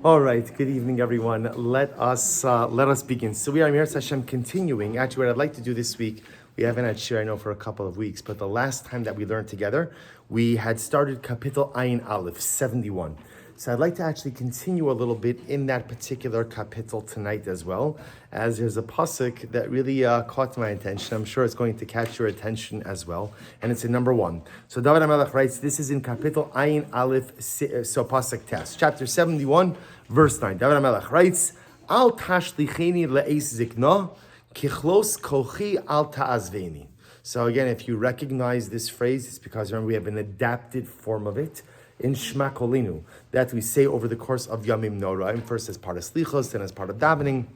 All right, good evening, everyone. Let us begin. So we are Mir Hashem continuing. Actually, what I'd like to do this week, we haven't had shir, I know, for a couple of weeks, but the last time that we learned together, we had started Kapitel Ayin Aleph 71. So I'd like to actually continue a little bit in that particular kapitel tonight as well, as there's a pasuk that really caught my attention. I'm sure it's going to catch your attention as well, and it's in number 1. So David HaMelech writes, this is in Kapitel Ayin Aleph, so pasuk test, chapter 71, verse 9. David HaMelech writes, Al tashlicheni le'es zikna, kichlos kochi al ta'azveni. So again, if you recognize this phrase, it's because remember we have an adapted form of it in Shema Kolinu that we say over the course of Yamim Noraim, first as part of Slichos, then as part of davening,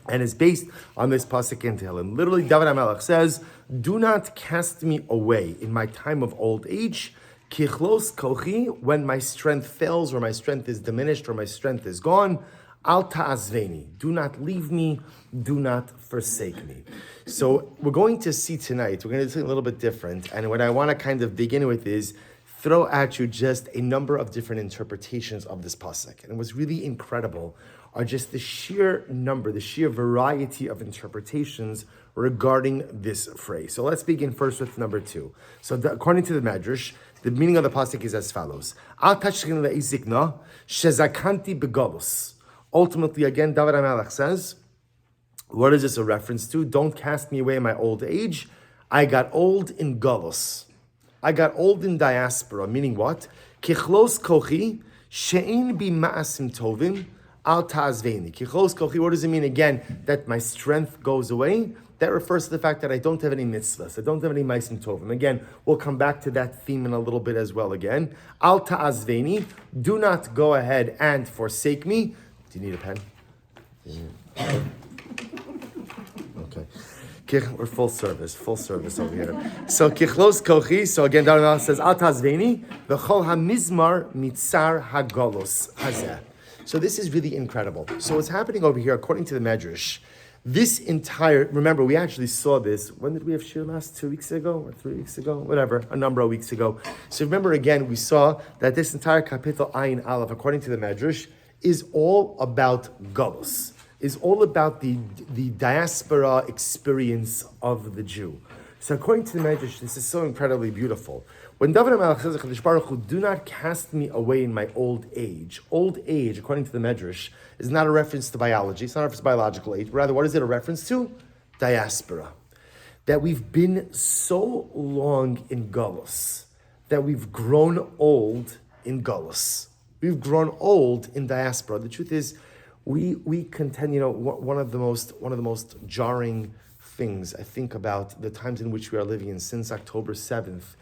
and is based on this pasuk in Tehillim. Literally, David HaMelech says, "Do not cast me away in my time of old age, kichlos kochi, when my strength fails, or my strength is diminished, or my strength is gone. Al ta'azveni, do not leave me, do not forsake me." So we're going to see tonight, we're going to do something a little bit different, and what I want to kind of begin with is throw at you just a number of different interpretations of this pasuk. And what's really incredible are just the sheer number, the sheer variety of interpretations regarding this phrase. So let's begin first with number 2. So according to the Medrash, the meaning of the pasuk is as follows. Al tashchin le'izikna shezakanti begalus. Ultimately, again, David HaMelech says, what is this a reference to? Don't cast me away in my old age. I got old in galus. I got old in diaspora, meaning what? Kichlos kochi she'in bi ma'asim tovim al ta'azveni. Kichlos kochi, what does it mean? Again, that my strength goes away. That refers to the fact that I don't have any mitzvahs. I don't have any ma'asim tovim. Again, we'll come back to that theme in a little bit as well again. Al ta'azveni, do not go ahead and forsake me. Do you need a pen? Okay. We're full service over here. So kichlos kochi. So again, David says Al tazveni v'chol hamizmar mitzar hagolos hazeh. So this is really incredible. So what's happening over here, according to the Medrash, this entire, remember we actually saw this. When did we have shir last? 2 weeks ago or 3 weeks ago? Whatever, a number of weeks ago. So remember again, we saw that this entire kapitel Ayin Aleph, according to the Medrash, is all about galus. Is all about the diaspora experience of the Jew. So according to the Medrash, this is so incredibly beautiful. When David HaMelech says, "Chadash Baruch Hu, do not cast me away in my old age." Old age, according to the Medrash, is not a reference to biology. It's not a reference to biological age. Rather, what is it a reference to? Diaspora. That we've been so long in galus, that we've grown old in galus. We've grown old in diaspora. The truth is, we contend, one of the most jarring things I think about the times in which we are living in since October 7th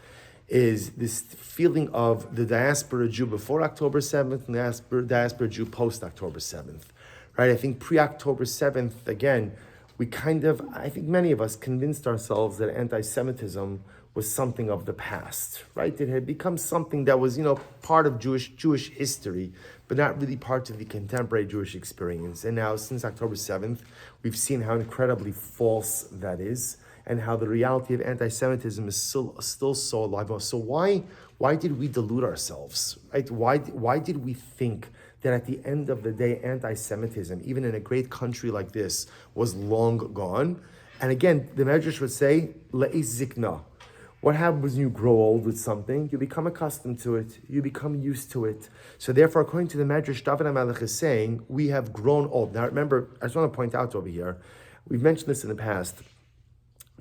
is this feeling of the diaspora Jew before October 7th and the diaspora Jew post October 7th, right? I think pre-October 7th, again, I think many of us convinced ourselves that anti-Semitism was something of the past, right? It had become something that was, part of Jewish history, but not really part of the contemporary Jewish experience. And now, since October 7th, we've seen how incredibly false that is, and how the reality of anti-Semitism is still so alive. So why did we delude ourselves, right? Why did we think that at the end of the day, anti-Semitism, even in a great country like this, was long gone? And again, the Medrash would say, le'is zikna. What happens when you grow old with something? You become accustomed to it. You become used to it. So therefore, according to the Medrash, David HaMelech is saying, we have grown old. Now remember, I just want to point out over here, we've mentioned this in the past,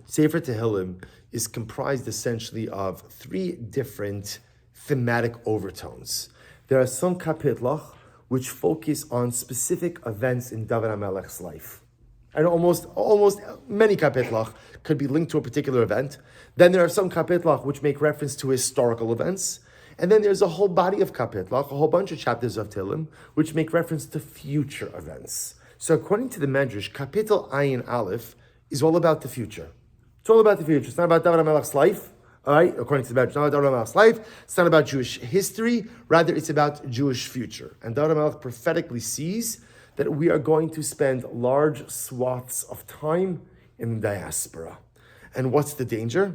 Sefer Tehillim is comprised essentially of 3 different thematic overtones. There are some kapitlach which focus on specific events in David HaMelech's life. And almost many kapitlach could be linked to a particular event. Then there are some kapitlach which make reference to historical events. And then there's a whole body of kapitlach, a whole bunch of chapters of Tehillim, which make reference to future events. So according to the Medrash, Kapitel Ayin Aleph is all about the future. It's all about the future. It's not about David HaMelech's life. All right, according to the Medrash, it's not about David HaMelech's life. It's not about Jewish history. Rather, it's about Jewish future. And David HaMelech prophetically sees that we are going to spend large swaths of time in the diaspora. And what's the danger?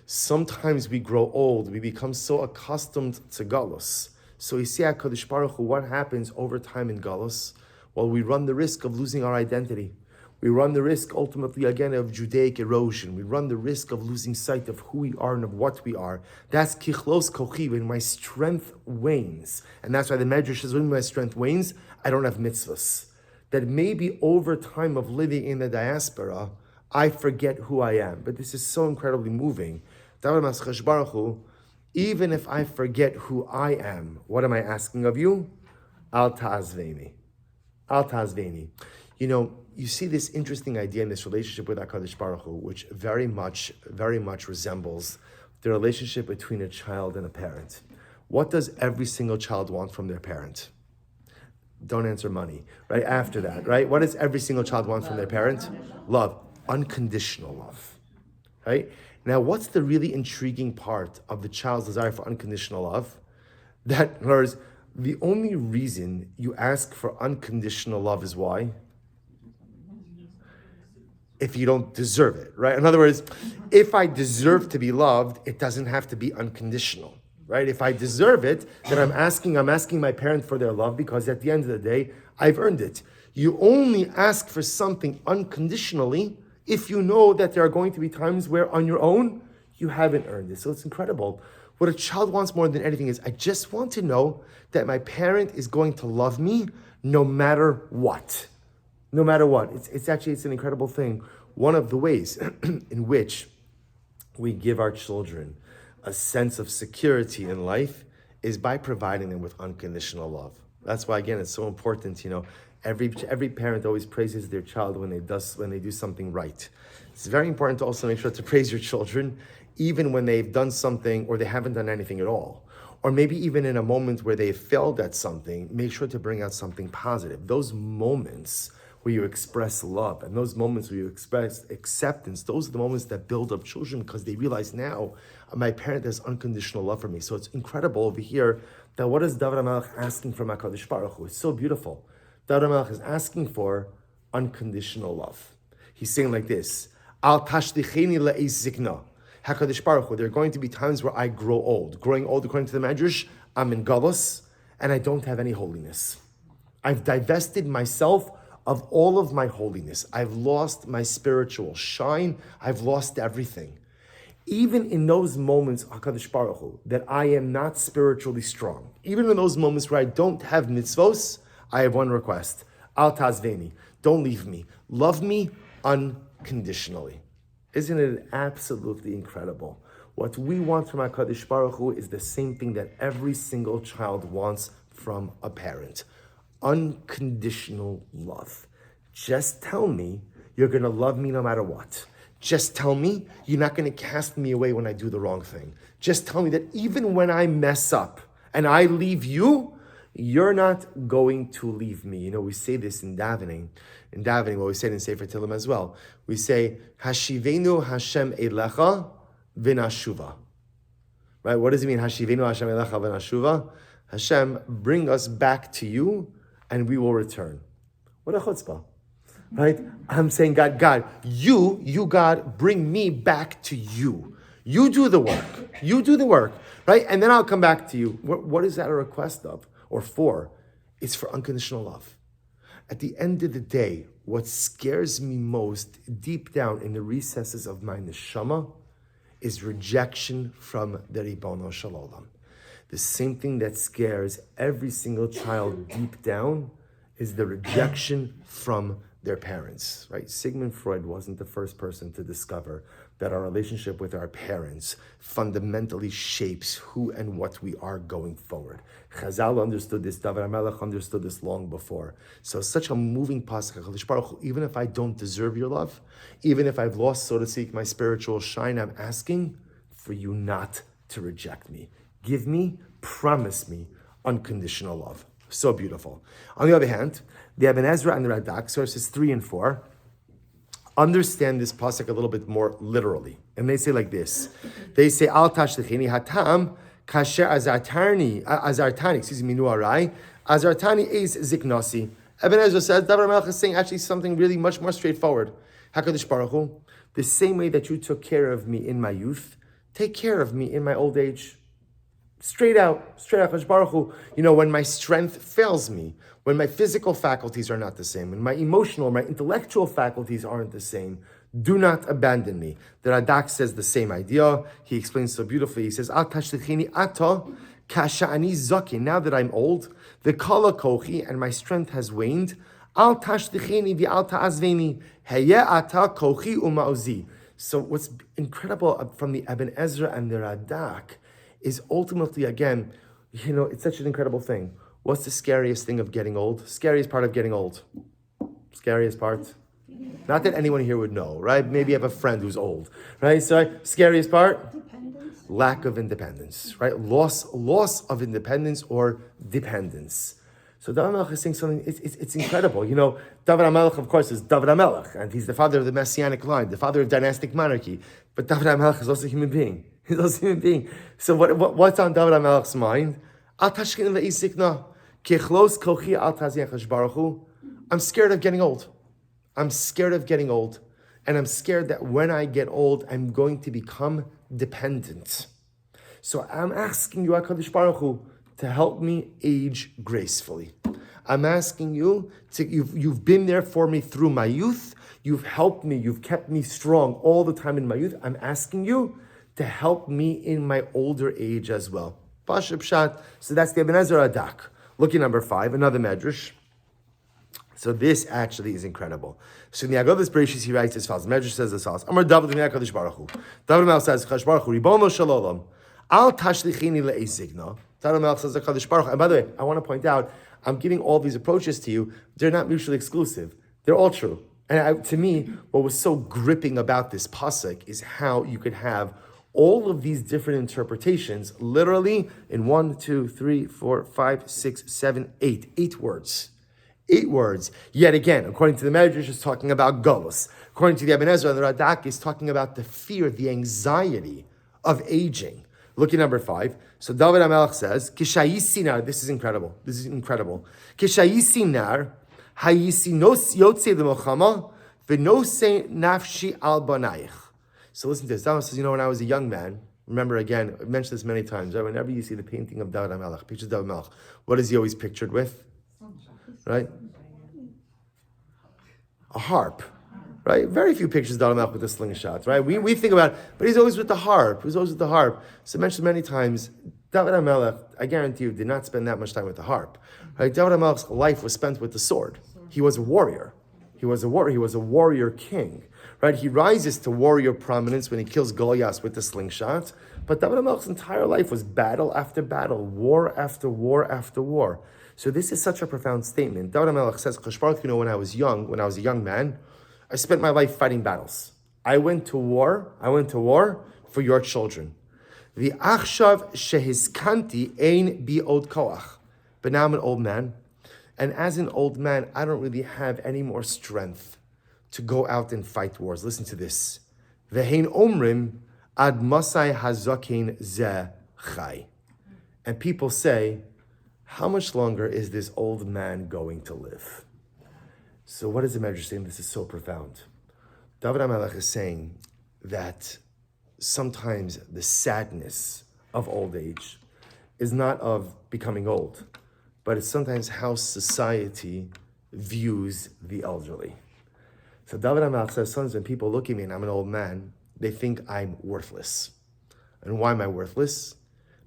Sometimes we grow old, we become so accustomed to galus, So we see HaKadosh Baruch Hu, what happens over time in Galus? Well, we run the risk of losing our identity. We run the risk, ultimately, again, of Judaic erosion. We run the risk of losing sight of who we are and of what we are. That's kichlos kochi, when my strength wanes. And that's why the Medrash says, when my strength wanes, I don't have mitzvahs. That maybe over time of living in the diaspora, I forget who I am. But this is so incredibly moving. Even if I forget who I am, what am I asking of you? Al ta'azveni. Al ta'azveni. You know, you see this interesting idea in this relationship with HaKadosh Baruch Hu, which very much resembles the relationship between a child and a parent. What does every single child want from their parent? Don't answer money. Right after that, right? What does every single child want from their parent? Love. Unconditional love. Right? Now, what's the really intriguing part of the child's desire for unconditional love? That, in other words, the only reason you ask for unconditional love is why? If you don't deserve it, right? In other words, if I deserve to be loved, it doesn't have to be unconditional, right? If I deserve it, then I'm asking my parent for their love, because at the end of the day, I've earned it. You only ask for something unconditionally if you know that there are going to be times where on your own, you haven't earned it. So it's incredible. What a child wants more than anything is, I just want to know that my parent is going to love me no matter what. No matter what. It's an incredible thing. One of the ways in which we give our children a sense of security in life is by providing them with unconditional love. That's why, again, it's so important, every parent always praises their child when they do something right. It's very important to also make sure to praise your children even when they've done something or they haven't done anything at all. Or maybe even in a moment where they've failed at something, make sure to bring out something positive. Those moments where you express love and those moments where you express acceptance, those are the moments that build up children, because they realize now, my parent has unconditional love for me. So it's incredible over here that what is David HaMelech asking from HaKadosh Baruch Hu? It's so beautiful. David HaMelech is asking for unconditional love. He's saying like this, Al tashlicheni le'eis zikna. HaKadosh Baruch Hu, there are going to be times where I grow old. Growing old, according to the Medrash, I'm in galus, and I don't have any holiness. I've divested myself of all of my holiness. I've lost my spiritual shine. I've lost everything. Even in those moments, HaKadosh Baruch Hu, that I am not spiritually strong, even in those moments where I don't have mitzvos, I have one request. Al tazveni. Don't leave me. Love me unconditionally. Isn't it absolutely incredible? What we want from HaKadosh Baruch Hu is the same thing that every single child wants from a parent. Unconditional love. Just tell me you're going to love me no matter what. Just tell me you're not going to cast me away when I do the wrong thing. Just tell me that even when I mess up and I leave you, you're not going to leave me. We say this in davening. In davening, well, we say it in Sefer Tehillim as well. We say, Hashivenu Hashem Eilecha V'nashuva. Right? What does it mean? Hashivenu Hashem Eilecha V'nashuva. Hashem, bring us back to you, and we will return. What a chutzpah. Right? I'm saying, God, you, God, bring me back to you. You do the work. You do the work. Right? And then I'll come back to you. What is that a request of? Or for? It's for unconditional love. At the end of the day, what scares me most deep down in the recesses of my neshama is rejection from the Ribono Shel Olam. The same thing that scares every single child deep down is the rejection from their parents, right? Sigmund Freud wasn't the first person to discover that our relationship with our parents fundamentally shapes who and what we are going forward. Chazal understood this, David HaMelech understood this long before. So such a moving pasuk, HaKadosh Baruch Hu, even if I don't deserve your love, even if I've lost, so to speak, my spiritual shine, I'm asking for you not to reject me. Give me, promise me, unconditional love. So beautiful. On the other hand, the Ibn Ezra and the Radak, sources 3 and 4, understand this pasuk a little bit more literally. And they say like this. They say, Al tashlichini hatam kasher azartani, nuarai, azartani is ziknasi. Ibn Ezra says, David HaMelech is saying actually something really much more straightforward. HaKadosh Baruch Hu, the same way that you took care of me in my youth, take care of me in my old age. Straight out, Hakadosh Baruch Hu, when my strength fails me, when my physical faculties are not the same, when my emotional, my intellectual faculties aren't the same, do not abandon me. The Radak says the same idea. He explains so beautifully. He says, Al tashlichini ata kasha'ani zaki. Now that I'm old, the kala kochi, and my strength has waned, Al tashlichini v'al ta'azveni, heye ata kochi uma'ozi. So what's incredible from the Ibn Ezra and the Radak is ultimately, again, it's such an incredible thing. What's the scariest thing of getting old? Scariest part of getting old? Scariest part? Not that anyone here would know, right? Maybe you have a friend who's old, right? So, scariest part? Dependence. Lack of independence, right? Loss of independence or dependence. So David HaMelech is saying something, it's incredible. David HaMelech, of course, is David HaMelech, and he's the father of the Messianic line, the father of dynastic monarchy. But David HaMelech is also a human being. He's also a human being. So what's on David HaMelech's mind? I'm scared of getting old. I'm scared of getting old. And I'm scared that when I get old, I'm going to become dependent. So I'm asking you, HaKadosh Baruch Hu, to help me age gracefully. I'm asking you, you've been there for me through my youth. You've helped me. You've kept me strong all the time in my youth. I'm asking you to help me in my older age as well. Pashup Pshat. So that's the Ibn Ezra Radak. Look at number 5, another medrash. So this actually is incredible. So in the Agadas Bereshis, he writes as follows. The medrash says as follows. Amar David HaKadosh Baruch Hu. David HaMelech says, HaKadosh Baruch Hu, Ribono Shalom, Al Tashlichini le'ezigna. David HaMelech says, HaKadosh Baruch Hu. And by the way, I want to point out, I'm giving all these approaches to you. They're not mutually exclusive. They're all true. And to me, what was so gripping about this pasuk is how you could have all of these different interpretations, literally in 1, 2, 3, 4, 5, 6, 7, 8. 8 words. 8 words. Yet again, according to the Medrash, is talking about Golus. According to the Ibn Ezra and the Radak, is talking about the fear, the anxiety of aging. Look at number 5. So David HaMelech says, Kishayisinar, this is incredible. Kishayisinar, hayisinos yotze l'mochama, v'nose nafshi al banayich. So listen to this. David says, when I was a young man, remember again, I've mentioned this many times, right? Whenever you see the painting of David HaMelech, pictures of David HaMelech, what is he always pictured with? Right? A harp, right? Very few pictures of David HaMelech with a slingshot, right? We think about it, but he's always with the harp. So mentioned many times, David HaMelech, I guarantee you, did not spend that much time with the harp. Right? David HaMelech's life was spent with the sword. He was a warrior. He was a warrior king. Right? He rises to warrior prominence when he kills Goliath with the slingshot. But David HaMelech's entire life was battle after battle, war after war after war. So this is such a profound statement. David HaMelech says, HaKadosh Baruch Hu, when I was a young man, I spent my life fighting battles. I went to war for your children. The achshav shehizkanti ein bi od koach. But now I'm an old man. And as an old man, I don't really have any more strength to go out and fight wars. Listen to this. Vehein omrim ad masai hazakin ze chai. And people say, how much longer is this old man going to live? So what is the Medrash saying? This is so profound. David HaMelech is saying that sometimes the sadness of old age is not of becoming old, but it's sometimes how society views the elderly. So David HaMelech says, sometimes when people look at me and I'm an old man, they think I'm worthless. And why am I worthless?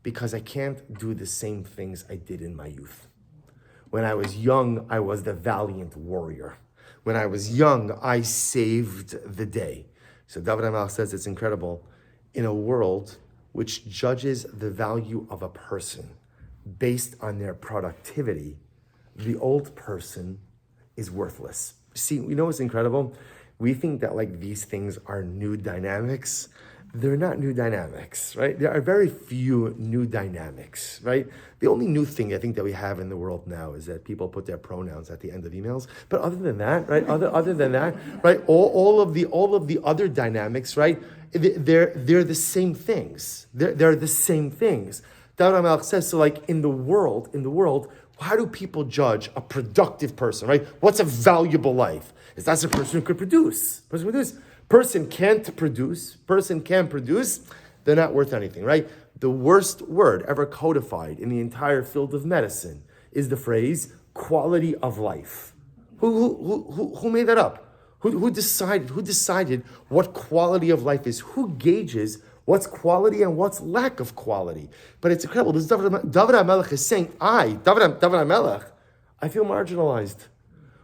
Because I can't do the same things I did in my youth. When I was young, I was the valiant warrior. When I was young, I saved the day. So David HaMelech says it's incredible. In a world which judges the value of a person based on their productivity, the old person is worthless. See, you know what's incredible? We think that these things are new dynamics. They're not new dynamics, right? There are very few new dynamics, right? The only new thing I think that we have in the world now is that people put their pronouns at the end of emails. But other than that, right? Other than that, right? All of the other dynamics, right? They're the same things. They're the same things. David HaMelech says, so in the world, how do people judge a productive person, right? What's a valuable life? Is that a person who could produce? Person can't produce. they're not worth anything, right? The worst word ever codified in the entire field of medicine is the phrase quality of life. Who made that up? Who decided what quality of life is? Who gauges what's quality and what's lack of quality? But it's incredible. This David HaMelech is saying, David HaMelech, I feel marginalized.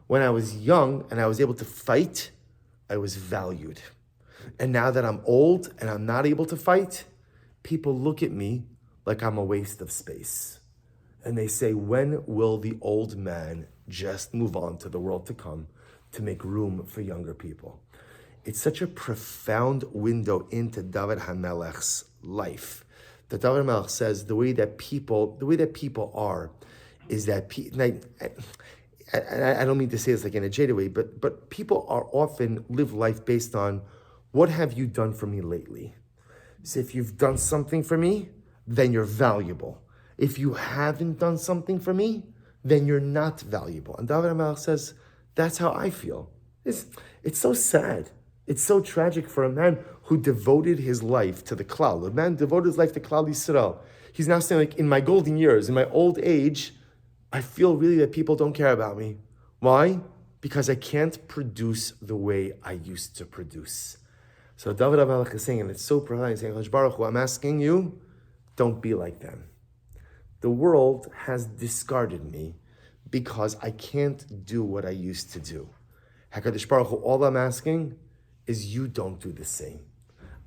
When I was young and I was able to fight, I was valued. And now that I'm old and I'm not able to fight, people look at me like I'm a waste of space. And they say, when will the old man just move on to the world to come to make room for younger people? It's such a profound window into David HaMelech's life. That David HaMelech says the way that people are is that I don't mean to say this like in a jaded way, but people are often live life based on what have you done for me lately? So if you've done something for me, then you're valuable. If you haven't done something for me, then you're not valuable. And David HaMelech says, that's how I feel. It's so sad. It's so tragic for a man who devoted his life to the Klal. A man devoted his life to Klal Yisrael. He's now saying, like, in my golden years, in my old age, I feel really that people don't care about me. Why? Because I can't produce the way I used to produce. So David HaMelech is saying, and it's so profound, he's saying, Hakadosh Baruch Hu, I'm asking you, don't be like them. The world has discarded me because I can't do what I used to do. HaKadosh Baruch Hu, all I'm asking is you don't do the same.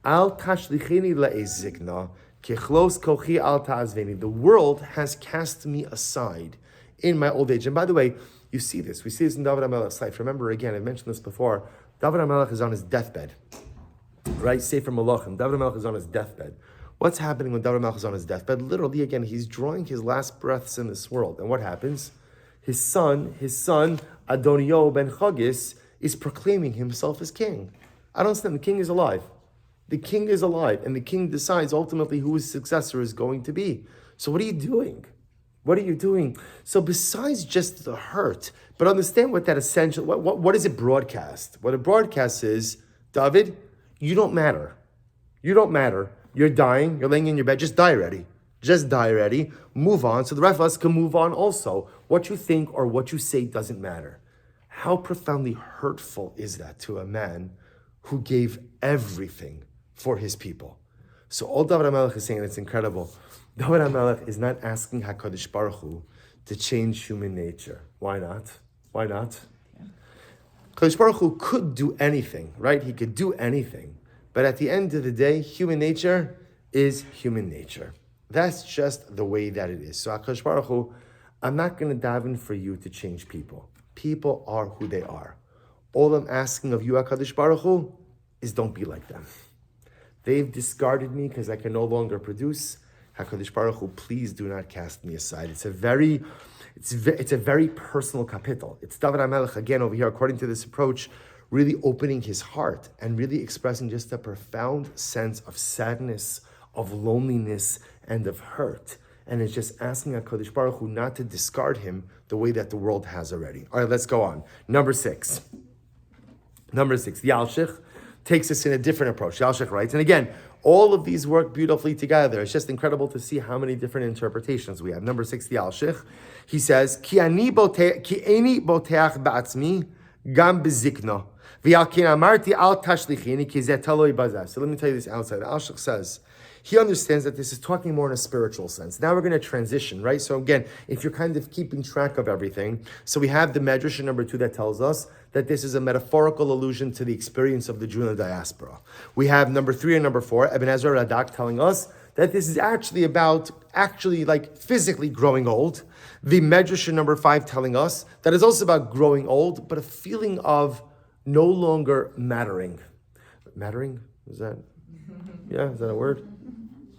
Al tashlicheni la'ezikna, kechlos kochi al ta'azveni. The world has cast me aside in my old age. And by the way, you see this. We see this in David HaMelech's life. Remember, again, I've mentioned this before. David HaMelech is on his deathbed. Right? Sefer Malachim. David HaMelech is on his deathbed. What's happening when David HaMelech is on his deathbed? Literally, again, he's drawing his last breaths in this world. And what happens? His son, Adonio ben Chagis, is proclaiming himself as king. I don't understand. The king is alive. The king is alive. And the king decides ultimately who his successor is going to be. So what are you doing? What are you doing? So besides just the hurt, but understand what that essential, what does it broadcast? What it broadcasts is, David, you don't matter. You don't matter. You're dying. You're laying in your bed. Just die already. Just die already. Move on. So the rest of us can move on also. What you think or what you say doesn't matter. How profoundly hurtful is that to a man who gave everything for his people? So all David HaMelech is saying, and it's incredible, David HaMelech is not asking HaKadosh Baruch Hu to change human nature. Why not? Why not? HaKadosh Baruch Hu could do anything, right? He could do anything. But at the end of the day, human nature is human nature. That's just the way that it is. So HaKadosh Baruch Hu, I'm not going to daven for you to change people. People are who they are. All I'm asking of you, HaKadosh Baruch Hu, is don't be like them. They've discarded me because I can no longer produce. HaKadosh Baruch Hu, please do not cast me aside. It's a very personal kapitel. It's David HaMelech, again, over here, according to this approach, really opening his heart and really expressing just a profound sense of sadness, of loneliness, and of hurt. And it's just asking HaKadosh Baruch Hu not to discard him the way that the world has already. All right, let's go on. Number six, the Alshich takes us in a different approach. The Alshich writes, and again, all of these work beautifully together. It's just incredible to see how many different interpretations we have. Number 6, the Alshich, he says, Ki eini boteach ba'atzmi gam bezikno. V'al ken amarti al tashlichini ki zeh taloi bazeh. So let me tell you this outside. The Alshich says, he understands that this is talking more in a spiritual sense. Now we're going to transition, right? So again, if you're kind of keeping track of everything, so we have the Medrash in number 2 that tells us that this is a metaphorical allusion to the experience of the Jew in the diaspora. We have number 3 and number 4, Ibn Ezra Radak telling us that this is actually about like physically growing old. The Medrash in number 5 telling us that it's also about growing old, but a feeling of no longer mattering. Mattering? Is that a word?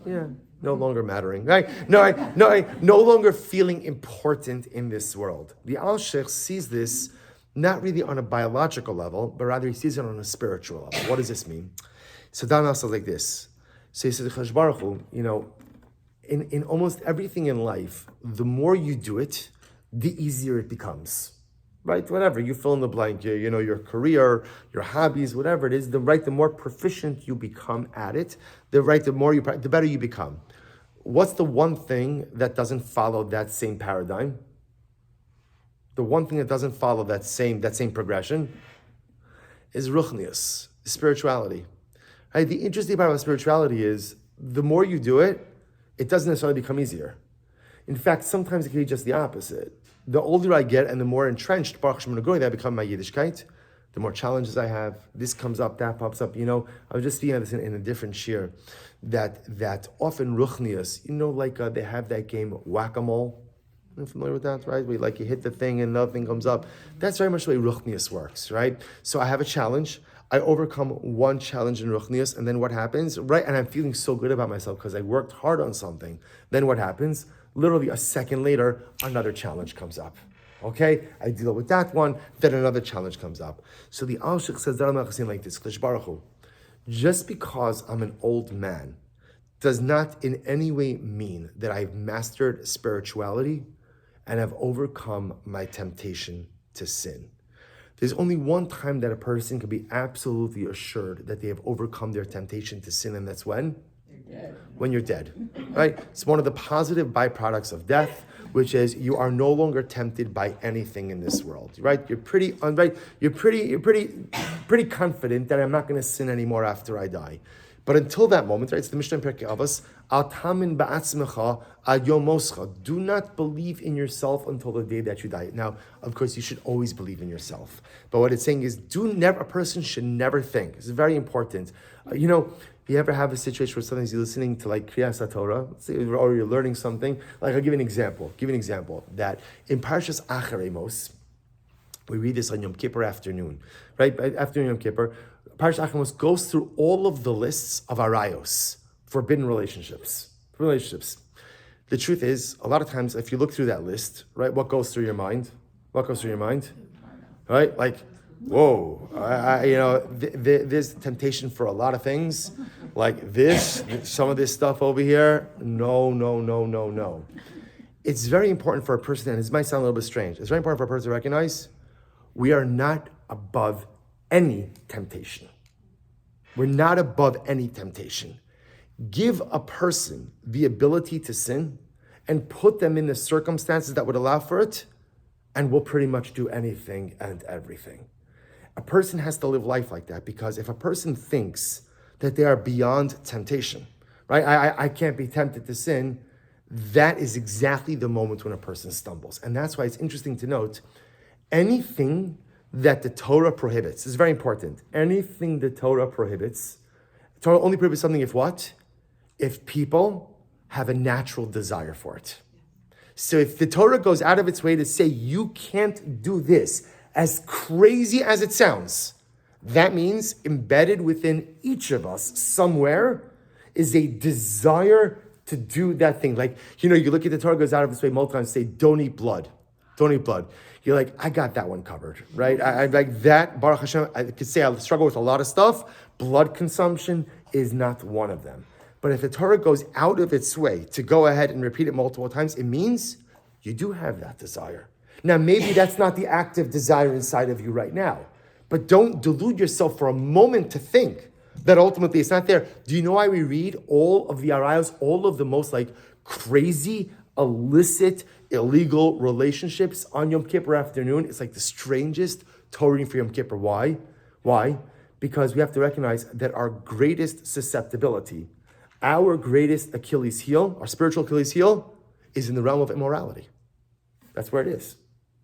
Yeah, no longer mattering. Right? No longer feeling important in this world. The Alshich sees this not really on a biological level, but rather he sees it on a spiritual level. What does this mean? So Dan says like this. So he says, Chash Baruch Hu, in almost everything in life, the more you do it, the easier it becomes. right? Whatever, you fill in the blank, your career, your hobbies, whatever it is, the more proficient you become at it, the better you become. What's the one thing that doesn't follow that same paradigm? The one thing that doesn't follow that same progression is ruchnius, spirituality. Right? The interesting part about spirituality is the more you do it, it doesn't necessarily become easier. In fact, sometimes it can be just the opposite. The older I get and the more entrenched Baruch Hashem that I become my Yiddishkeit, the more challenges I have. This comes up, that pops up. I was just speaking of this in a different shir, that often ruchnius, they have that game whack-a-mole. You're familiar with that, right? Where you hit the thing and another thing comes up. That's very much the way ruchnius works, right? So I have a challenge. I overcome one challenge in ruchnius, and then what happens, right? And I'm feeling so good about myself because I worked hard on something. Then what happens? Literally a second later, another challenge comes up. Okay? I deal with that one, then another challenge comes up. So the Alshich says like this, just because I'm an old man does not in any way mean that I've mastered spirituality and have overcome my temptation to sin. There's only one time that a person can be absolutely assured that they have overcome their temptation to sin, and that's when? When you're dead, right? It's one of the positive byproducts of death, which is you are no longer tempted by anything in this world, right? You're pretty confident that I'm not going to sin anymore after I die. But until that moment, right? It's the Mishnah in Pirkei Avos, Al tamin ba'atzmecha ad yom moscha. Do not believe in yourself until the day that you die. Now, of course, you should always believe in yourself. But what it's saying is, a person should never think. It's very important. You ever have a situation where sometimes you're listening to like Kriyas HaTorah, or you're learning something? Like, I'll give you an example. That in Parshas Acharei Mos, we read this on Yom Kippur afternoon, right? After Yom Kippur, Parshas Acharei Mos goes through all of the lists of arayos, forbidden relationships. The truth is, a lot of times, if you look through that list, right, what goes through your mind? Right? Like, whoa, there's temptation for a lot of things, like this, some of this stuff over here. No. It's very important for a person, and this might sound a little bit strange, it's very important for a person to recognize we are not above any temptation. We're not above any temptation. Give a person the ability to sin and put them in the circumstances that would allow for it, and we'll pretty much do anything and everything. A person has to live life like that, because if a person thinks that they are beyond temptation, right? I can't be tempted to sin, that is exactly the moment when a person stumbles. And that's why it's interesting to note, anything that the Torah prohibits, this is very important, anything the Torah prohibits, Torah only prohibits something if what? If people have a natural desire for it. So if the Torah goes out of its way to say you can't do this, as crazy as it sounds, that means embedded within each of us somewhere is a desire to do that thing. Like, you look at the Torah goes out of its way multiple times to say, don't eat blood. You're like, I got that one covered, right? I like that, Baruch Hashem, I could say I struggle with a lot of stuff. Blood consumption is not one of them. But if the Torah goes out of its way to go ahead and repeat it multiple times, it means you do have that desire. Now, maybe that's not the active desire inside of you right now, but don't delude yourself for a moment to think that ultimately it's not there. Do you know why we read all of the arayos, all of the most crazy, illicit, illegal relationships on Yom Kippur afternoon? It's like the strangest Torah reading for Yom Kippur. Why? Because we have to recognize that our greatest susceptibility, our greatest Achilles heel, our spiritual Achilles heel, is in the realm of immorality. That's where it is.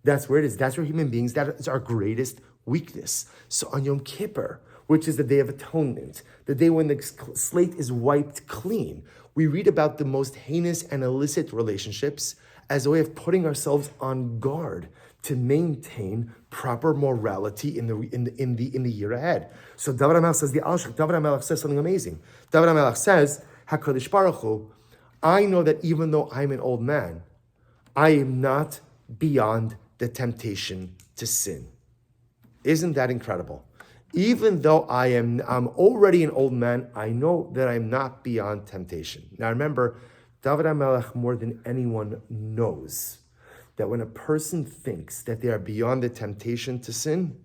That's where human beings, that is our greatest weakness. So on Yom Kippur, which is the Day of Atonement, the day when the slate is wiped clean, we read about the most heinous and illicit relationships as a way of putting ourselves on guard to maintain proper morality in the year ahead. So David HaMelech says, David HaMelech says something amazing. David HaMelech says, HaKadosh Baruch Hu, I know that even though I'm an old man, I am not beyond the temptation to sin. Isn't that incredible? Even though I'm already an old man, I know that I'm not beyond temptation. Now remember, David HaMelech more than anyone knows that when a person thinks that they are beyond the temptation to sin,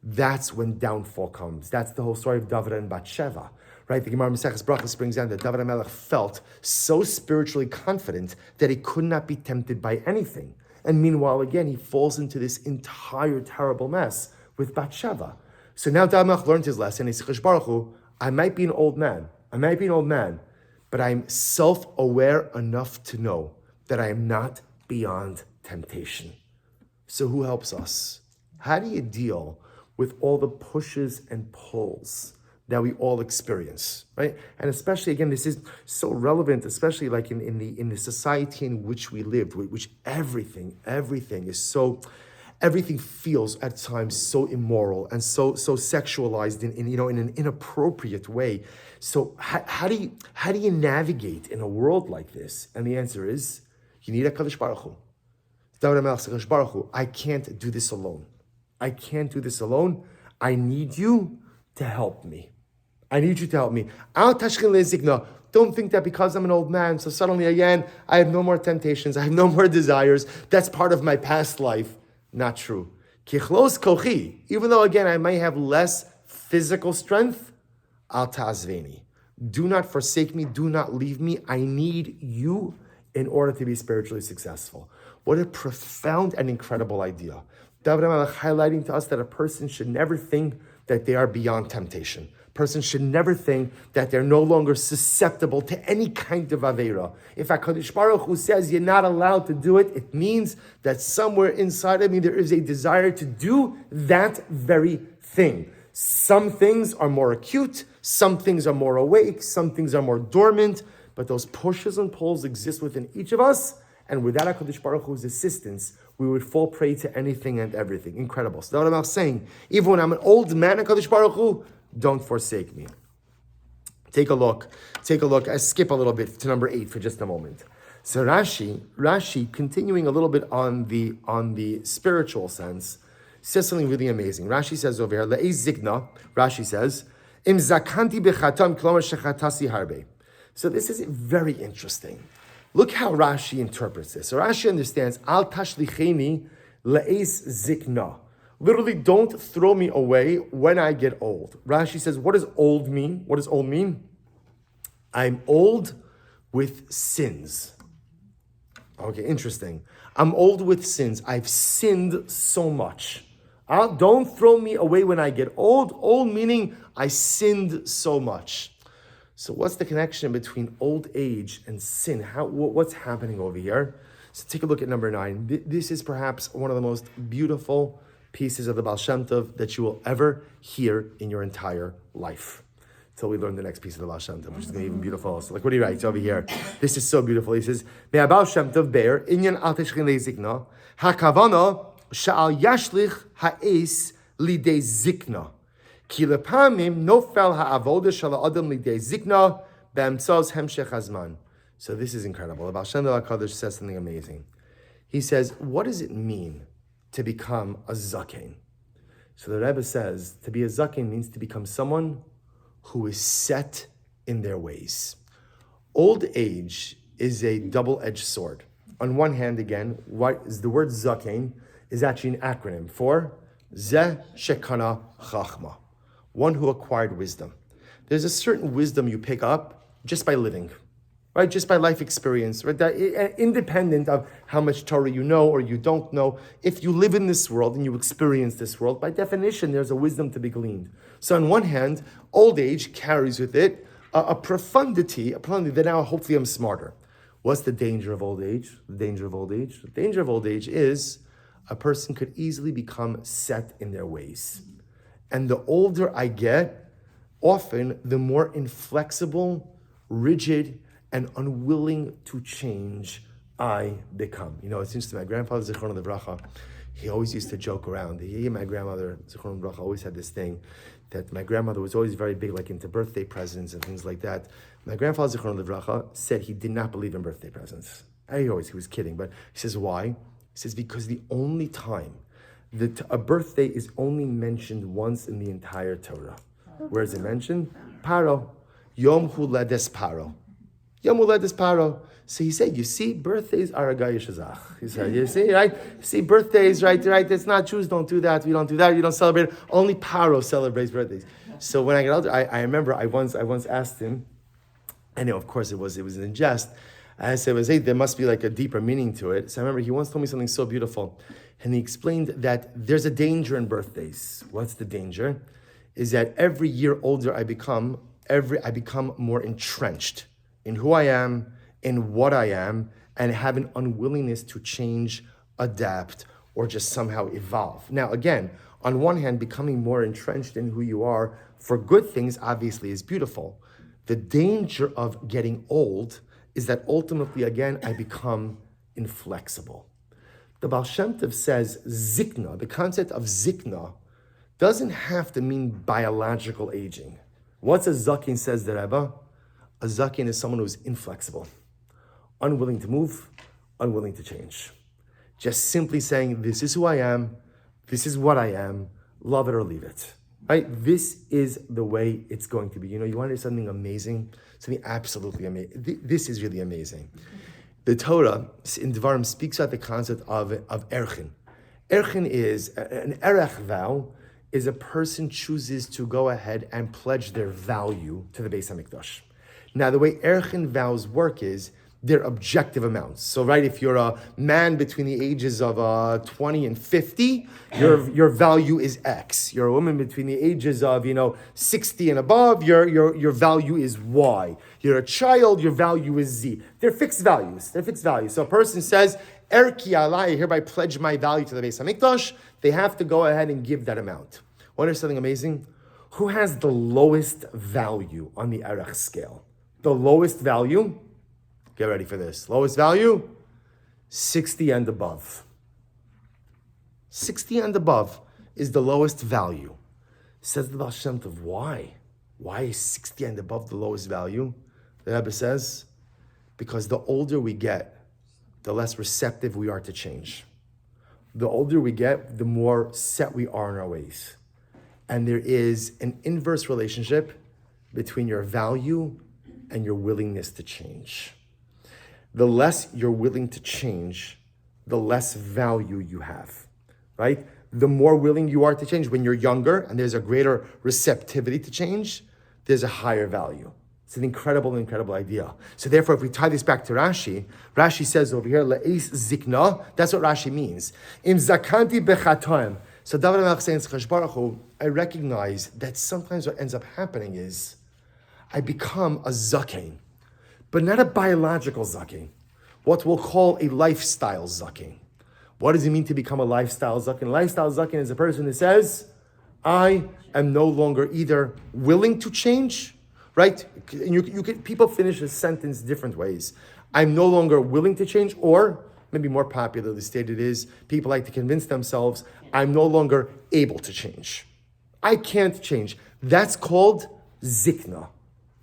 that's when downfall comes. That's the whole story of David and Bathsheba, right? The Gemara Maseches Brachos brings down that David HaMelech felt so spiritually confident that he could not be tempted by anything. And meanwhile, again, he falls into this entire terrible mess with Bathsheba. So now David HaMelech learned his lesson. He said, Baruch Hu, I might be an old man, but I'm self-aware enough to know that I am not beyond temptation. So who helps us? How do you deal with all the pushes and pulls that we all experience, right? And especially, again, this is so relevant, especially like in the society in which we live, which everything is so, everything feels at times so immoral and so sexualized in an inappropriate way. So how do you navigate in a world like this? And the answer is, you need a Kadosh Baruch Hu. David HaMelech said, Baruch Hu, I can't do this alone. I need you to help me. Don't think that because I'm an old man, so suddenly again, I have no more temptations, I have no more desires. That's part of my past life. Not true. Even though again, I may have less physical strength, al ta'azveni. Do not forsake me, do not leave me. I need you in order to be spiritually successful. What a profound and incredible idea. David HaMelech highlighting to us that a person should never think that they are beyond temptation. A person should never think that they're no longer susceptible to any kind of aveira. If HaKadosh Baruch Hu says you're not allowed to do it, it means that somewhere inside of me there is a desire to do that very thing. Some things are more acute, some things are more awake, some things are more dormant, but those pushes and pulls exist within each of us, and without HaKadosh Baruch Hu's assistance, we would fall prey to anything and everything. Incredible. So that's what I'm saying. Even when I'm an old man, HaKadosh Baruch Hu, don't forsake me. Take a look. I skip a little bit to number 8 for just a moment. So Rashi, continuing a little bit on the spiritual sense, says something really amazing. Rashi says over here, Le'ez zikna, Rashi says, Im zakanti bechatam klomer shechatasi harbe. So this is very interesting. Look how Rashi interprets this. So Rashi understands, Al tashlicheni le'ez zikna. Literally, don't throw me away when I get old. Rashi says, what does old mean? What does old mean? I'm old with sins. Okay, interesting. I'm old with sins. I've sinned so much. Don't throw me away when I get old. Old meaning I sinned so much. So what's the connection between old age and sin? What's happening over here? So take a look at number 9. This is perhaps one of the most beautiful pieces of the Baal Shem Tov that you will ever hear in your entire life. Till we learn the next piece of the Baal Shem Tov, which is going to be even beautiful. So like what he writes over here. This is so beautiful. He says, Me'al Baal Shem Tov be'er, inyan al teshchin le'zikna, ha'kavana sha'al yashlich ha'es lidei zikna. Ki lepamim nofel ha'avoda shal ha'adam lidei zikna be'emtzos hemshech hazman. So this is incredible. The Baal Shem Tov HaKadosh says something amazing. He says, what does it mean to become a zaken? So the Rebbe says, to be a zaken means to become someone who is set in their ways. Old age is a double-edged sword. On one hand, again, what is the word zaken is actually an acronym for Zeh Shekana Chachma, one who acquired wisdom. There's a certain wisdom you pick up just by living, right? Just by life experience, right? That, independent of how much Torah you know or you don't know. If you live in this world and you experience this world, by definition, there's a wisdom to be gleaned. So on one hand, old age carries with it a profundity that now hopefully I'm smarter. What's the danger of old age? The danger of old age is a person could easily become set in their ways. And the older I get, often the more inflexible, rigid, and unwilling to change I become. You know, it's interesting. My grandfather, Zichron Livracha, he always used to joke around. He and my grandmother, Zichron Livracha, always had this thing that my grandmother was always very big, like into birthday presents and things like that. My grandfather, Zichron Livracha, said he did not believe in birthday presents. He was kidding, but he says, why? He says, because the only time that a birthday is only mentioned once in the entire Torah. Where is it mentioned? Paro. Yom Huledes Paro. Yom Huledes Paro. So he said, you see, birthdays are a Gayish Azach. He said, you see, right? See, birthdays, right? It's not, Jews don't do that. We don't do that. You don't celebrate. Only Paro celebrates birthdays. So when I got older, I remember I once asked him, and of course it was in jest. I said, hey, there must be like a deeper meaning to it. So I remember he once told me something so beautiful. And he explained that there's a danger in birthdays. What's the danger? Is that every year older I become more entrenched in who I am, in what I am, and have an unwillingness to change, adapt, or just somehow evolve. Now, again, on one hand, becoming more entrenched in who you are for good things obviously is beautiful. The danger of getting old is that ultimately, again, I become inflexible. The Baal Shem Tov says zikna, the concept of zikna, doesn't have to mean biological aging. What's a zakin, says the Rebbe? A zakin is someone who's inflexible, unwilling to move, unwilling to change. Just simply saying, this is who I am, this is what I am, love it or leave it. Right? This is the way it's going to be. You want to hear something amazing? Something absolutely amazing. This is really amazing. The Torah in Devarim speaks about the concept of erchin. Erchin is, an erech vow is a person chooses to go ahead and pledge their value to the Beis HaMikdash. Now, the way erchin vows work is they're objective amounts. So, right, if you're a man between the ages of 20 and 50, your value is X. You're a woman between the ages of 60 and above, your value is Y. You're a child, your value is Z. They're fixed values. So a person says, Erki Allah, I hereby pledge my value to the Beis HaMikdash. They have to go ahead and give that amount. Want to hear something amazing? Who has the lowest value on the Erech scale? The lowest value? Get ready for this. Lowest value? 60 and above. 60 and above is the lowest value. Says the Baal Shem Tov, why? Why is 60 and above the lowest value? The Rebbe says, because the older we get, the less receptive we are to change. The older we get, the more set we are in our ways. And there is an inverse relationship between your value and your willingness to change. The less you're willing to change, the less value you have, right? The more willing you are to change when you're younger and there's a greater receptivity to change, there's a higher value. It's an incredible idea. So therefore, if we tie this back to Rashi, Rashi says over here, Le'es zikna, that's what Rashi means. Im zakanti bechatoim. So David HaMelech saying, Chaburah, I recognize that sometimes what ends up happening is I become a zaken, but not a biological zaken, what we'll call a lifestyle zaken. What does it mean to become a lifestyle zaken? Lifestyle zaken is a person who says, I am no longer either willing to change, right? People finish a sentence different ways. I'm no longer willing to change, or maybe more popularly stated is, people like to convince themselves, I'm no longer able to change. I can't change. That's called zikna.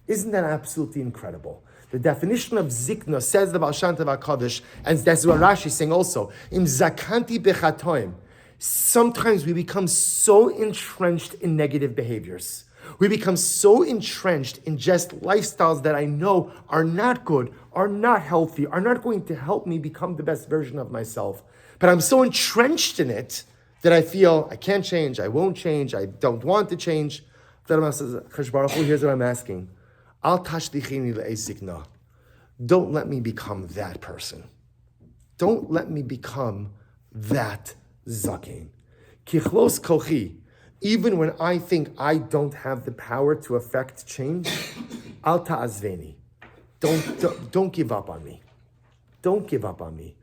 Isn't that absolutely incredible? The definition of zikna, says the Baal Shem Tov HaKadosh, and that's what Rashi is saying also, im zakanti bechatoim. Sometimes we become so entrenched in negative behaviors. We become so entrenched in just lifestyles that I know are not good, are not healthy, are not going to help me become the best version of myself. But I'm so entrenched in it that I feel I can't change, I won't change, I don't want to change. Then says, here's what I'm asking. Al tashlichini le'ezikna. Don't let me become that person. Don't let me become that zaken. Kichlos kochi. Even when I think I don't have the power to affect change, al ta'azveni. Don't give up on me. Don't give up on me.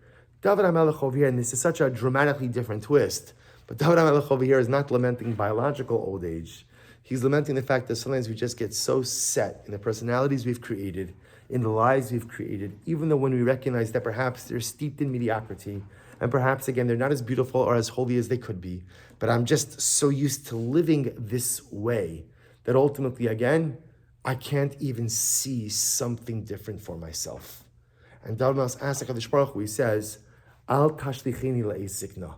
David HaMelech over here, and this is such a dramatically different twist, but David HaMelech over here is not lamenting biological old age. He's lamenting the fact that sometimes we just get so set in the personalities we've created, in the lives we've created, even though when we recognize that perhaps they're steeped in mediocrity, and perhaps, again, they're not as beautiful or as holy as they could be, but I'm just so used to living this way that ultimately, again, I can't even see something different for myself. And David asks HaKadosh Baruch Hu, he says, Al tashlichini le'ezikna.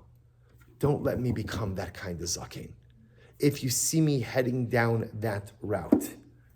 Don't let me become that kind of zaken. If you see me heading down that route,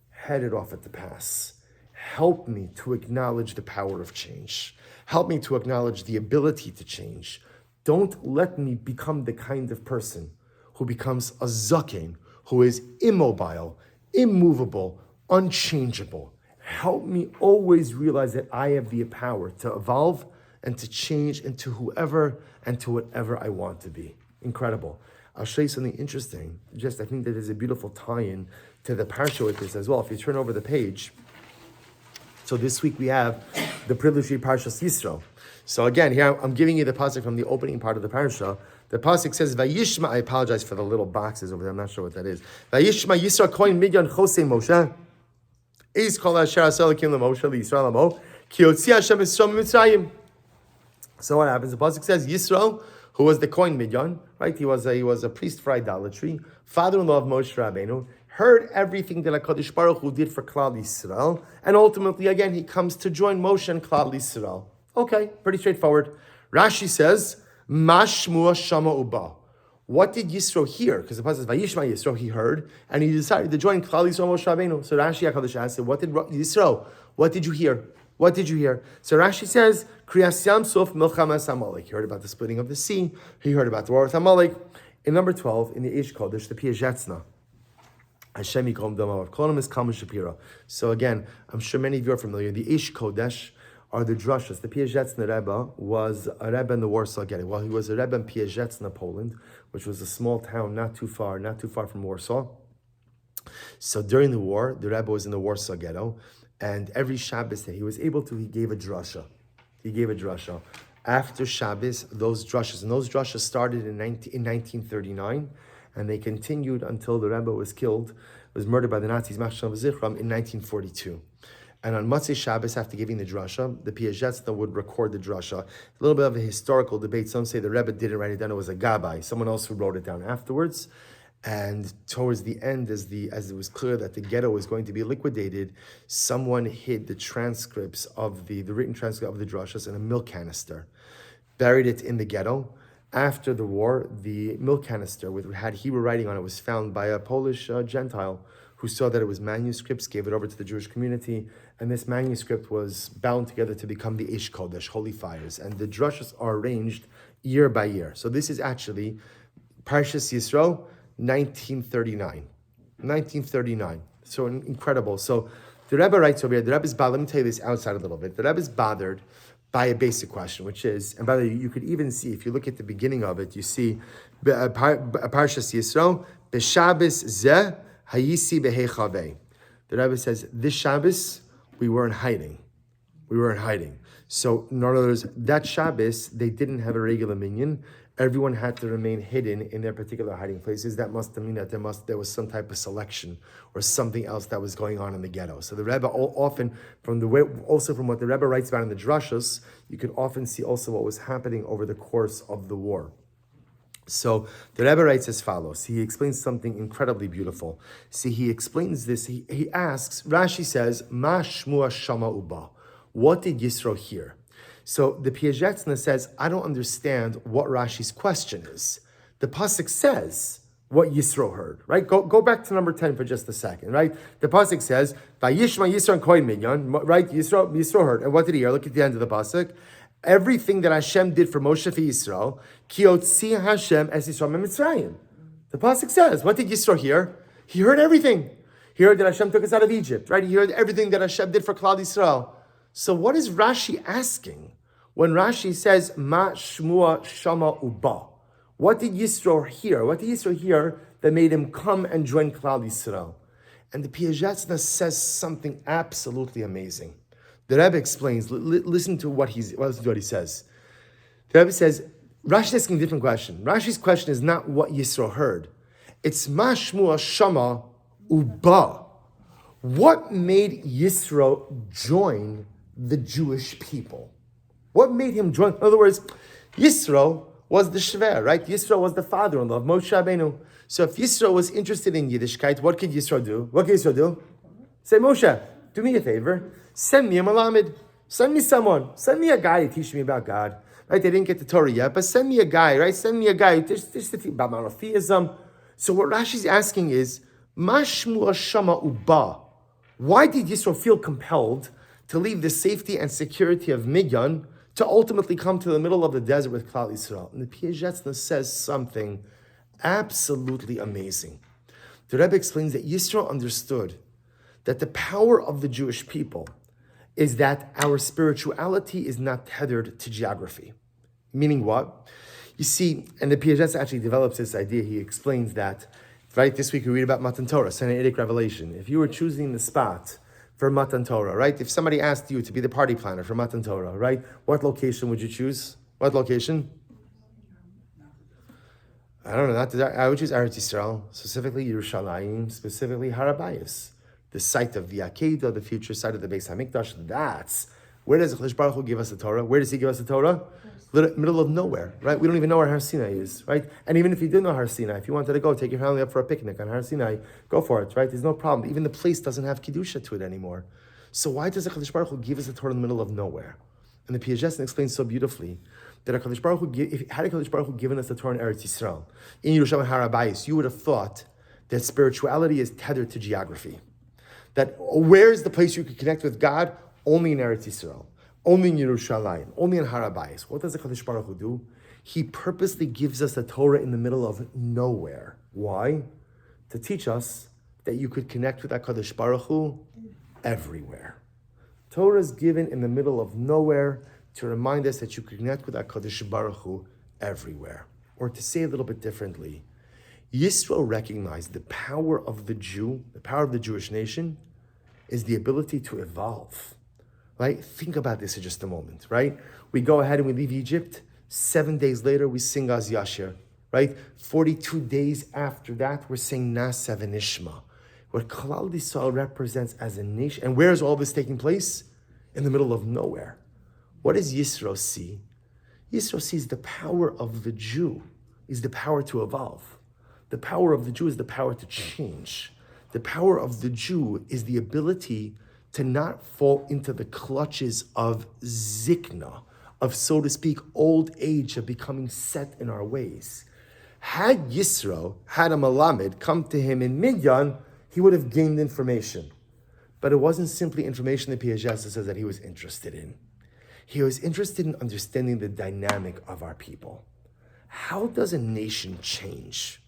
head it off at the pass. help me to acknowledge the power of change. Help me to acknowledge the ability to change. Don't let me become the kind of person who becomes a zaken, who is immobile, immovable, unchangeable. Help me always realize that I have the power to evolve and to change into whoever and to whatever I want to be. Incredible. I'll show you something interesting. I think that there's a beautiful tie-in to the parsha with this as well. If you turn over the page, so this week we have the privilege of Parshas Yisro. So again, here I'm giving you the pasuk from the opening part of the parsha. The pasuk says, "Vayishma." I apologize for the little boxes over there. I'm not sure what that is. Vayishma Yisro kohen midyan chosei Moshe. Is kol asher asel kim leMoshe liYisrael amo ki yotzi Hashem Yisrael miMitzrayim. So what happens? The pasuk says Yisro, who was the kohen midyan, right? He was a priest for idolatry, father-in-law of Moshe Rabbeinu, heard everything that HaKadosh Baruch Hu did for Klal Yisrael, and ultimately, again, he comes to join Moshe and Klal Yisrael. Okay, pretty straightforward. Rashi says, Mashmua Shama Uba. What did Yisro hear? Because the pasuk says, Vayishma Yisro, he heard, and he decided to join Klal Yisrael Moshe Rabbeinu. So Rashi HaKadosh asked him, what did Yisro, what did you hear? What did you hear? So Rashi says, Kriyas Yam Suf Milchamas Amalek. He heard about the splitting of the sea. He heard about the war with Amalek. In number 12, in the Eish Kodesh, the Piazetzna, Hashem Yikom Damav. Kolam is Kalman Shapira. So again, I'm sure many of you are familiar. The Eish Kodesh are the drushes. The Piazetzna Rebbe was a Rebbe in the Warsaw Ghetto. Well, he was a Rebbe in Piazetzna, Poland, which was a small town not too far from Warsaw. So during the war, the Rebbe was in the Warsaw Ghetto, and every Shabbos that he was able to, he gave a drasha. After Shabbos, those drushes started in 1939, and they continued until the Rebbe was murdered by the Nazis, Machsham Zichram, in 1942. And on Motzei Shabbos, after giving the drasha, the Piazetzna would record the drasha. A little bit of a historical debate. Some say the Rebbe didn't write it down; it was a gabbai, someone else who wrote it down afterwards. And towards the end, as it was clear that the ghetto was going to be liquidated, someone hid the transcripts of the written transcript of the drashas in a milk canister, buried it in the ghetto. After the war, the milk canister had Hebrew writing on it was found by a Polish Gentile who saw that it was manuscripts, gave it over to the Jewish community, and this manuscript was bound together to become the Eish Kodesh, Holy Fires, and the drashas are arranged year by year. So this is actually Parshas Yisro, 1939. So incredible. So the Rebbe writes over here, the Rebbe's bothered, let me tell you this outside a little bit. The Rebbe's bothered by a basic question, which is, and by the way, you could even see, if you look at the beginning of it, you see, Parshas Yisro, B'Shabbos Zeh Hayisi Behechaveh. The Rebbe says, this Shabbos, we were in hiding. So in other words, that Shabbos, they didn't have a regular minyan. Everyone had to remain hidden in their particular hiding places. That must mean that there was some type of selection or something else that was going on in the ghetto. So the Rebbe often, from what the Rebbe writes about in the drashos, you could often see also what was happening over the course of the war. So the Rebbe writes as follows. He explains something incredibly beautiful. See, he explains this. He asks, Rashi says, Ma shmua shama uba. What did Yisro hear? So the Piazetzna says, I don't understand what Rashi's question is. The pasuk says what Yisro heard, right? Go back to number 10 for just a second, right? The pasuk says, Vayishma Yisro and kohen minyan, right? Yisro heard. And what did he hear? Look at the end of the pasuk. Everything that Hashem did for Moshe for Yisrael, ki yotzi Hashem es Yisrael miMitzrayim. The pasuk says, what did Yisro hear? He heard everything. He heard that Hashem took us out of Egypt, right? He heard everything that Hashem did for Klal Yisrael. So what is Rashi asking when Rashi says, Ma shmua shama uba? What did Yisro hear? What did Yisro hear that made him come and join Klal Yisrael? And the Piazetzna says something absolutely amazing. The Rebbe explains, listen to what he says. The Rebbe says, Rashi's asking a different question. Rashi's question is not what Yisro heard. It's Ma shmua shama uba. What made Yisro join the Jewish people? What made him join? In other words, Yisro was the Shver, right? Yisro was the father-in-law of Moshe Rabbeinu. So if Yisro was interested in Yiddishkeit, what could Yisro do? Say, Moshe, do me a favor. Send me a Malamed. Send me someone. Send me a guy to teach me about God. Right? They didn't get the Torah yet, but send me a guy, right? Send me a guy just to teach about monotheism. So what Rashi's asking is, Mashmu Shama Uba. Why did Yisro feel compelled to leave the safety and security of Midyan to ultimately come to the middle of the desert with Klal Yisrael? And the Piagetna says something absolutely amazing. The Rebbe explains that Yisro understood that the power of the Jewish people is that our spirituality is not tethered to geography. Meaning what? You see, and the Piaget actually develops this idea. He explains that, right? This week we read about Matan Torah, Sinaitic revelation. If you were choosing the spot for Matan Torah, right? If somebody asked you to be the party planner for Matan Torah, right? What location would you choose? What location? I don't know. I would choose Eretz Yisrael, specifically Yerushalayim, specifically Harabayis, the site of the Akedah, the future site of the Beis Hamikdash. That's where does Kadosh Baruch Hu give us the Torah? Where does He give us the Torah? Middle of nowhere, right? We don't even know where Har Sinai is, right? And even if you did know Har Sinai, if you wanted to go take your family up for a picnic on Har Sinai, go for it, right? There's no problem. Even the place doesn't have Kedusha to it anymore. So why does the Kadosh Baruch Hu give us the Torah in the middle of nowhere? And the Piaget explains so beautifully that Kadosh Baruch Hu, had Kadosh Baruch Hu given us the Torah in Eretz Yisrael, in Yerushalayim Harabayis, you would have thought that spirituality is tethered to geography. That where is the place you could connect with God? Only in Eretz Yisrael. Only in Yerushalayim, only in Harabayis. What does the Kadosh Baruch Hu do? He purposely gives us the Torah in the middle of nowhere. Why? To teach us that you could connect with that Kadosh Baruch Hu everywhere. Torah is given in the middle of nowhere to remind us that you can connect with that Kadosh Baruch Hu everywhere. Or to say a little bit differently, Yisro recognized the power of the Jew, the power of the Jewish nation, is the ability to evolve. Right? Think about this for just a moment, right? We go ahead and we leave Egypt. 7 days later, we sing Az Yashir, right? 42 days after that, we're saying Nasa v'Nishma. What Klal Yisrael represents as a nation. And where is all this taking place? In the middle of nowhere. What does Yisro see? Yisro sees the power of the Jew is the power to evolve. The power of the Jew is the power to change. The power of the Jew is the ability to not fall into the clutches of zikna, of, so to speak, old age, of becoming set in our ways. Had Yisro, had a Malamed come to him in Midyan, he would have gained information. But it wasn't simply information that Piaget says that he was interested in. He was interested in understanding the dynamic of our people. How does a nation change?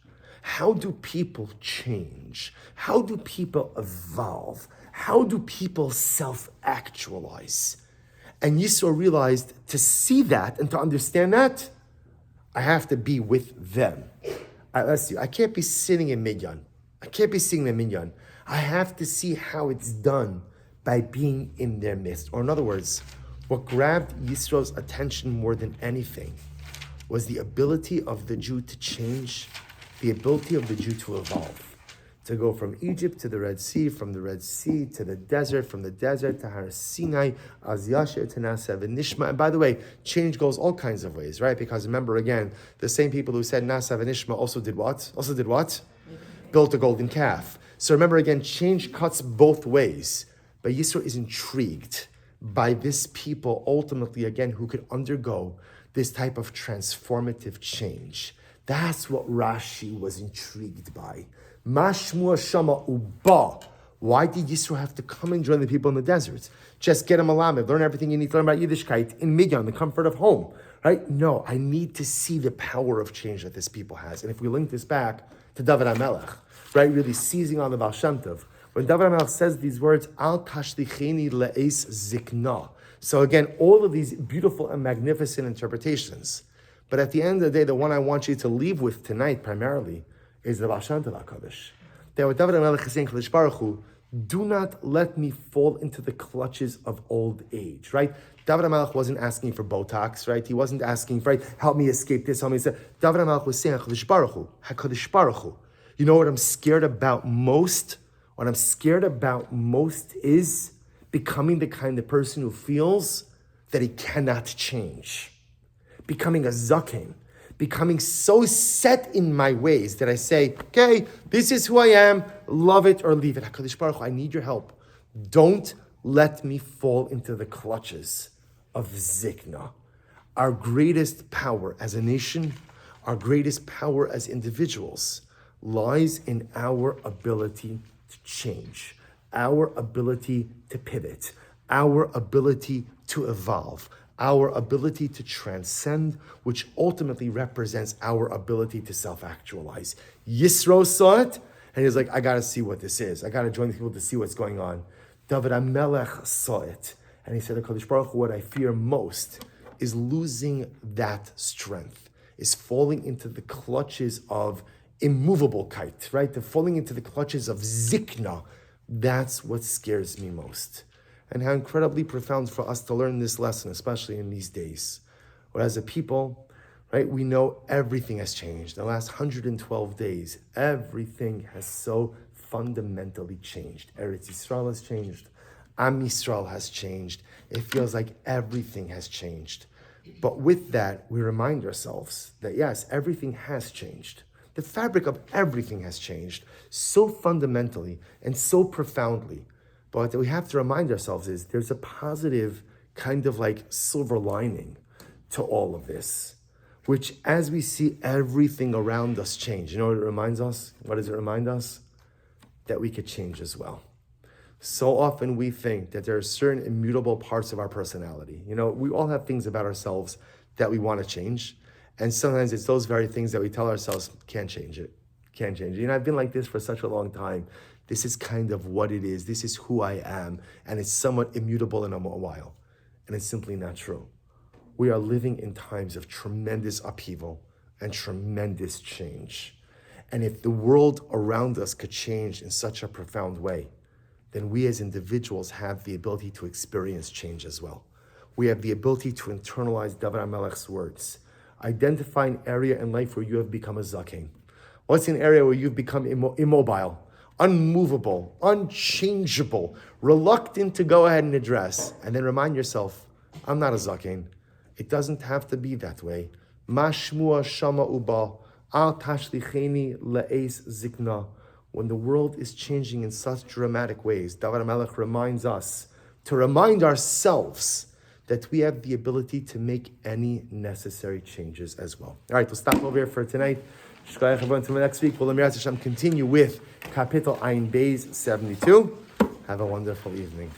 How do people change? How do people evolve? How do people self-actualize? And Yisro realized to see that and to understand that, I have to be with them. Let's see, I can't be sitting in Midyan. I can't be sitting in Midyan. I have to see how it's done by being in their midst. Or in other words, what grabbed Yisro's attention more than anything was the ability of the Jew to change, the ability of the Jew to evolve. To go from Egypt to the Red Sea, from the Red Sea to the desert, from the desert to Har Sinai, Az Yashir to Nasa v'Nishma. And by the way, change goes all kinds of ways, right? Because remember again, the same people who said Nasa v'Nishma also did what? Built a golden calf. So remember again, change cuts both ways. But Yisro is intrigued by this people ultimately again who could undergo this type of transformative change. That's what Rashi was intrigued by. Mashmua Shama Uba. Why did Yisro have to come and join the people in the desert? Just get a malamed, learn everything you need to learn about Yiddishkeit in Midyan, the comfort of home, right? No, I need to see the power of change that this people has. And if we link this back to David HaMelech, right, really seizing on the Baal Shem Tov, when David HaMelech says these words, Al tashlicheni le'es zikna. So again, all of these beautiful and magnificent interpretations. But at the end of the day, the one I want you to leave with tonight primarily is the Baal Shem Tov HaKadosh. That what David HaMelech is saying, Kadosh Baruch Hu, do not let me fall into the clutches of old age, right? David HaMelech wasn't asking for Botox, right? He wasn't asking for, right, help me escape this, help me escape. David HaMelech was saying, HaKadosh Baruch Hu, HaKadosh Baruch Hu. You know what I'm scared about most? What I'm scared about most is becoming the kind of person who feels that he cannot change. Becoming a zaken. Becoming so set in my ways that I say, okay, this is who I am, love it or leave it. HaKadosh Baruch Hu, I need your help. Don't let me fall into the clutches of zikna. Our greatest power as a nation, our greatest power as individuals lies in our ability to change. our ability to pivot, our ability to evolve, our ability to transcend, which ultimately represents our ability to self-actualize. Yisro saw it, and he's like, I gotta see what this is. I gotta join the people to see what's going on. David HaMelech saw it, and he said, HaKadosh Baruch Hu, what I fear most is losing that strength, is falling into the clutches of immovablekeit, right? The falling into the clutches of zikna. That's what scares me most. And how incredibly profound for us to learn this lesson, especially in these days. Where as a people, right, we know everything has changed. In the last 112 days, everything has so fundamentally changed. Eretz Yisrael has changed. Am Yisrael has changed. It feels like everything has changed. But with that, we remind ourselves that yes, everything has changed. The fabric of everything has changed so fundamentally and so profoundly. But what we have to remind ourselves is there's a positive kind of like silver lining to all of this, which as we see everything around us change, you know what it reminds us? What does it remind us? That we could change as well. So often we think that there are certain immutable parts of our personality. You know, we all have things about ourselves that we want to change. And sometimes it's those very things that we tell ourselves, can't change it. You know, I've been like this for such a long time. This is kind of what it is. This is who I am. And it's somewhat immutable in a while. And it's simply not true. We are living in times of tremendous upheaval and tremendous change. And if the world around us could change in such a profound way, then we as individuals have the ability to experience change as well. We have the ability to internalize David HaMelech's words. Identify an area in life where you have become a zaken. What's an area where you've become immobile, unmovable, unchangeable, reluctant to go ahead and address, and then remind yourself, I'm not a zaken. It doesn't have to be that way. Mashmua shama uba, al tashlicheni le'es zikna. When the world is changing in such dramatic ways, David HaMelech reminds us to remind ourselves that we have the ability to make any necessary changes as well. All right, we'll stop over here for tonight. Until next week, we'll continue with Kapitel Ayin Beis 72. Have a wonderful evening.